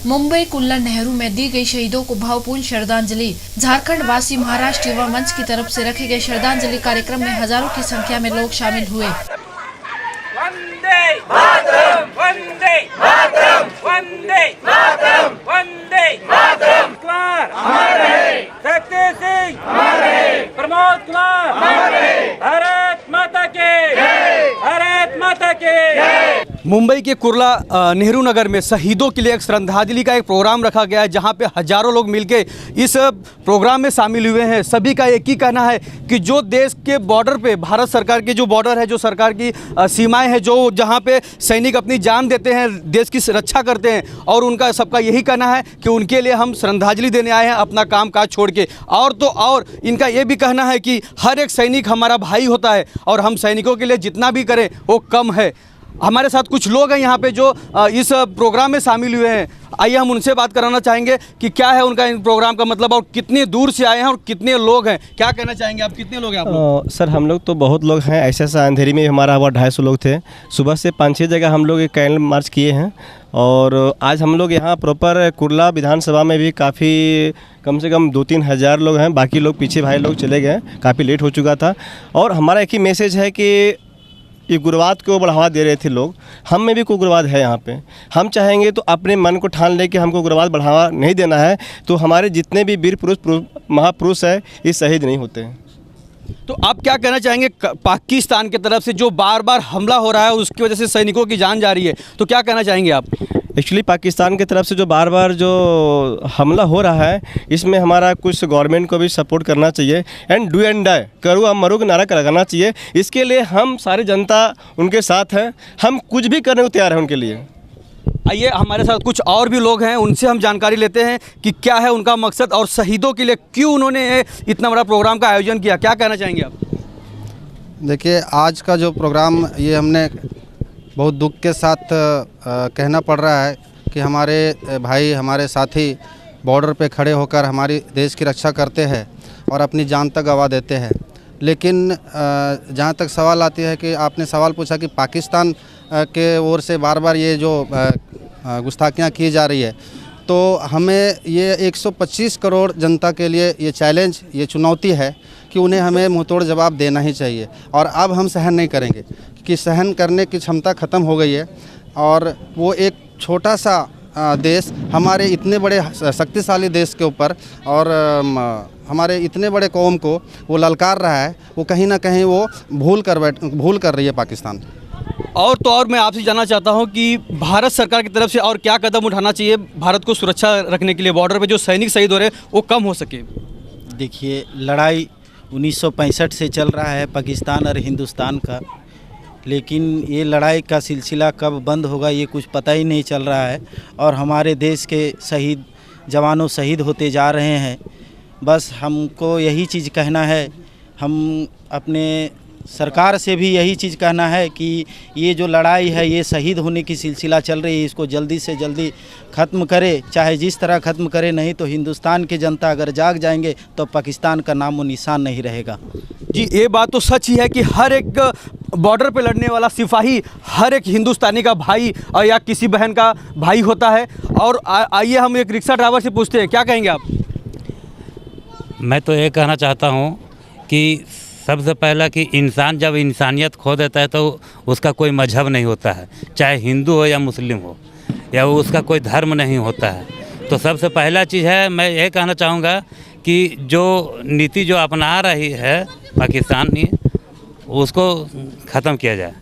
मुंबई कुल्ला नेहरू में दी गई शहीदों को भावपूर्ण श्रद्धांजलि। झारखंड वासी महाराष्ट्र युवा मंच की तरफ से रखे गए श्रद्धांजलि कार्यक्रम में हजारों की संख्या में लोग शामिल हुए। वंदे मातरम, वंदे मातरम, वंदे मातरम, वंदे मातरम। कुमार हमारे, शक्ति सिंह हमारे, प्रमोद कुमार हमारे, भारत माता के जय, भारत माता के जय। मुंबई के कुर्ला नेहरू नगर में शहीदों के लिए एक श्रद्धांजलि का एक प्रोग्राम रखा गया है, जहां पे हजारों लोग मिलके इस प्रोग्राम में शामिल हुए हैं। सभी का एक ही कहना है कि जो देश के बॉर्डर पे, भारत सरकार के जो बॉर्डर है, जो सरकार की सीमाएं हैं, जो जहां पे सैनिक अपनी जान देते हैं, देश की रक्षा करते हैं, और उनका सबका यही कहना है कि उनके लिए हम श्रद्धांजलि देने आए हैं अपना काम काज छोड़ के। और तो और इनका ये भी कहना है कि हर एक सैनिक हमारा भाई होता है और हम सैनिकों के लिए जितना भी करें वो कम है। हमारे साथ कुछ लोग हैं यहाँ पे जो इस प्रोग्राम में शामिल हुए हैं। आइए हम उनसे बात कराना चाहेंगे कि क्या है उनका इन प्रोग्राम का मतलब और कितने दूर से आए हैं और कितने लोग हैं। क्या कहना चाहेंगे आप, कितने लोग हैं आप लोग? सर हम लोग तो बहुत लोग हैं। ऐसा अंधेरी में हमारा हुआ 250 लोग थे। सुबह से 5-6 जगह हम लोग एक कैंडल मार्च किए हैं और आज हम लोग यहाँ प्रॉपर कुर्ला विधानसभा में भी काफ़ी कम से कम 2-3 हज़ार लोग हैं। बाकी लोग पीछे भाई लोग चले गए, काफ़ी लेट हो चुका था। और हमारा एक ही मैसेज है कि ये उग्रवाद को बढ़ावा दे रहे थे लोग, हम में भी कोई उग्रवाद है यहाँ पे। हम चाहेंगे तो अपने मन को ठान ले कि हमको उग्रवाद बढ़ावा नहीं देना है, तो हमारे जितने भी वीर पुरुष महापुरुष है ये शहीद नहीं होते हैं। तो आप क्या कहना चाहेंगे पाकिस्तान की तरफ से जो बार बार हमला हो रहा है, उसकी वजह से सैनिकों की जान जा रही है, तो क्या कहना चाहेंगे आप? एक्चुअली पाकिस्तान की तरफ से जो बार बार जो हमला हो रहा है, इसमें हमारा कुछ गवर्नमेंट को भी सपोर्ट करना चाहिए एंड डू एंड डाई, करो अब मरो का नारा लगाना चाहिए। इसके लिए हम सारी जनता उनके साथ हैं, हम कुछ भी करने को तैयार हैं उनके लिए। आइए हमारे साथ कुछ और भी लोग हैं, उनसे हम जानकारी लेते हैं कि क्या है उनका मकसद और शहीदों के लिए क्यों उन्होंने इतना बड़ा प्रोग्राम का आयोजन किया। क्या कहना चाहेंगे आप? देखिए, आज का जो प्रोग्राम ये हमने बहुत दुख के साथ कहना पड़ रहा है कि हमारे भाई, हमारे साथी बॉर्डर पे खड़े होकर हमारी देश की रक्षा करते हैं और अपनी जान तक गंवा देते हैं। लेकिन जहाँ तक सवाल आती है कि आपने सवाल पूछा कि पाकिस्तान के ओर से बार बार ये जो गुस्ताखियाँ की जा रही है, तो हमें ये 125 करोड़ जनता के लिए ये चैलेंज, ये चुनौती है कि उन्हें हमें मुंहतोड़ जवाब देना ही चाहिए। और अब हम सहन नहीं करेंगे कि सहन करने की क्षमता ख़त्म हो गई है। और वो एक छोटा सा देश हमारे इतने बड़े शक्तिशाली देश के ऊपर और हमारे इतने बड़े कौम को वो ललकार रहा है, वो कहीं ना कहीं वो भूल कर रही है पाकिस्तान। और तो और मैं आपसे जानना चाहता हूं कि भारत सरकार की तरफ से और क्या कदम उठाना चाहिए भारत को सुरक्षा रखने के लिए, बॉर्डर पे जो सैनिक शहीद हो रहे हैं वो कम हो सके। देखिए, लड़ाई 1965 से चल रहा है पाकिस्तान और हिंदुस्तान का, लेकिन ये लड़ाई का सिलसिला कब बंद होगा ये कुछ पता ही नहीं चल रहा है। और हमारे देश के शहीद जवानों शहीद होते जा रहे हैं। बस हमको यही चीज़ कहना है, हम अपने सरकार से भी यही चीज़ कहना है कि ये जो लड़ाई है, ये शहीद होने की सिलसिला चल रही है, इसको जल्दी से जल्दी ख़त्म करे, चाहे जिस तरह ख़त्म करे। नहीं तो हिंदुस्तान की जनता अगर जाग जाएंगे तो पाकिस्तान का नामो निशान नहीं रहेगा। जी, ये बात तो सच ही है कि हर एक बॉर्डर पे लड़ने वाला सिपाही हर एक हिंदुस्तानी का भाई और या किसी बहन का भाई होता है। और आइए हम एक रिक्शा ड्राइवर से पूछते हैं, क्या कहेंगे आप? मैं तो ये कहना चाहता हूँ कि सबसे पहला कि इंसान जब इंसानियत खो देता है तो उसका कोई मजहब नहीं होता है, चाहे हिंदू हो या मुस्लिम हो, या वो उसका कोई धर्म नहीं होता है। तो सबसे पहला चीज़ है, मैं ये कहना चाहूँगा कि जो नीति जो अपना रही है पाकिस्तान ने, उसको ख़त्म किया जाए।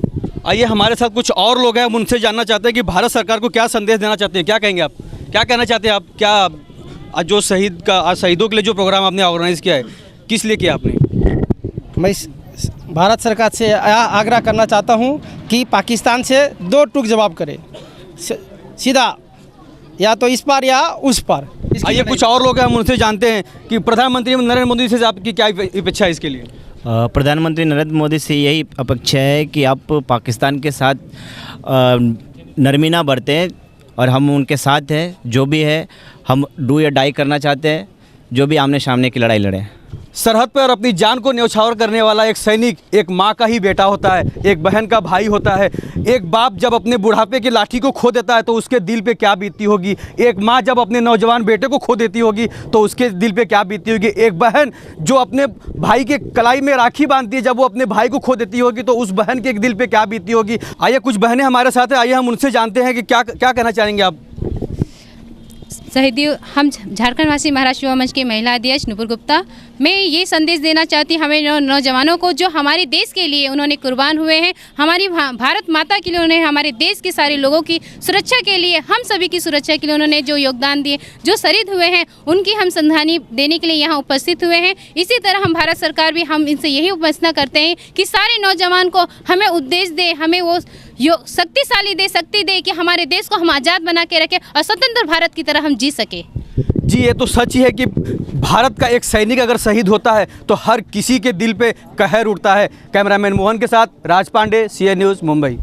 आइए हमारे साथ कुछ और लोग हैं, हम उनसे जानना चाहते हैं कि भारत सरकार को क्या संदेश देना चाहते हैं। क्या कहेंगे आप, क्या कहना चाहते हैं आप? क्या आज जो शहीदों के लिए जो प्रोग्राम आपने ऑर्गेनाइज़ किया है, किस लिए किया आपने? मैं भारत सरकार से आग्रह करना चाहता हूं कि पाकिस्तान से दो टूक जवाब करे, सीधा, या तो इस पार या उस पार। आइए कुछ और लोग हैं, हम उनसे जानते हैं कि प्रधानमंत्री नरेंद्र मोदी से आपकी क्या अपेक्षा है इसके लिए? प्रधानमंत्री नरेंद्र मोदी से यही अपेक्षा है कि आप पाकिस्तान के साथ नरमी ना बरतें और हम उनके साथ हैं। जो भी है हम डू या डाई करना चाहते हैं, जो भी आमने सामने की लड़ाई लड़ें। सरहद पर अपनी जान को न्यौछावर करने वाला एक सैनिक एक माँ का ही बेटा होता है, एक बहन का भाई होता है। एक बाप जब अपने बुढ़ापे की लाठी को खो देता है तो उसके दिल पे क्या बीतती होगी। एक माँ जब अपने नौजवान बेटे को खो देती होगी तो उसके दिल पे क्या बीतती होगी। एक बहन जो अपने भाई के कलाई में राखी बांधती है, जब वो अपने भाई को खो देती होगी तो उस बहन के दिल पे क्या बीतती होगी। आइए कुछ बहनें हमारे साथ हैं, आइए हम उनसे जानते हैं कि क्या क्या कहना चाहेंगे आप। शहीदी हम झारखंड वासी महाराष्ट्र युवा मंच के महिला अध्यक्ष नुपुर गुप्ता, मैं ये संदेश देना चाहती हूँ हमें नौजवानों को जो हमारे देश के लिए उन्होंने कुर्बान हुए हैं, हमारी भारत माता के लिए उन्होंने, हमारे देश के सारे लोगों की सुरक्षा के लिए, हम सभी की सुरक्षा के लिए उन्होंने जो योगदान दिए, जो शहीद हुए हैं, उनकी हम श्रद्धांजलि देने के लिए यहाँ उपस्थित हुए हैं। इसी तरह हम भारत सरकार भी हम इनसे यही उपासना करते हैं कि सारे नौजवान को हमें उद्देश्य दे, हमें वो शक्तिशाली दे, शक्ति दे कि हमारे देश को हम आज़ाद बना के रखें और स्वतंत्र भारत की तरह हम जी सके। जी ये तो सच ही है कि भारत का एक सैनिक अगर शहीद होता है तो हर किसी के दिल पे कहर उठता है। कैमरामैन मोहन के साथ राज पांडे, CA न्यूज़, मुंबई।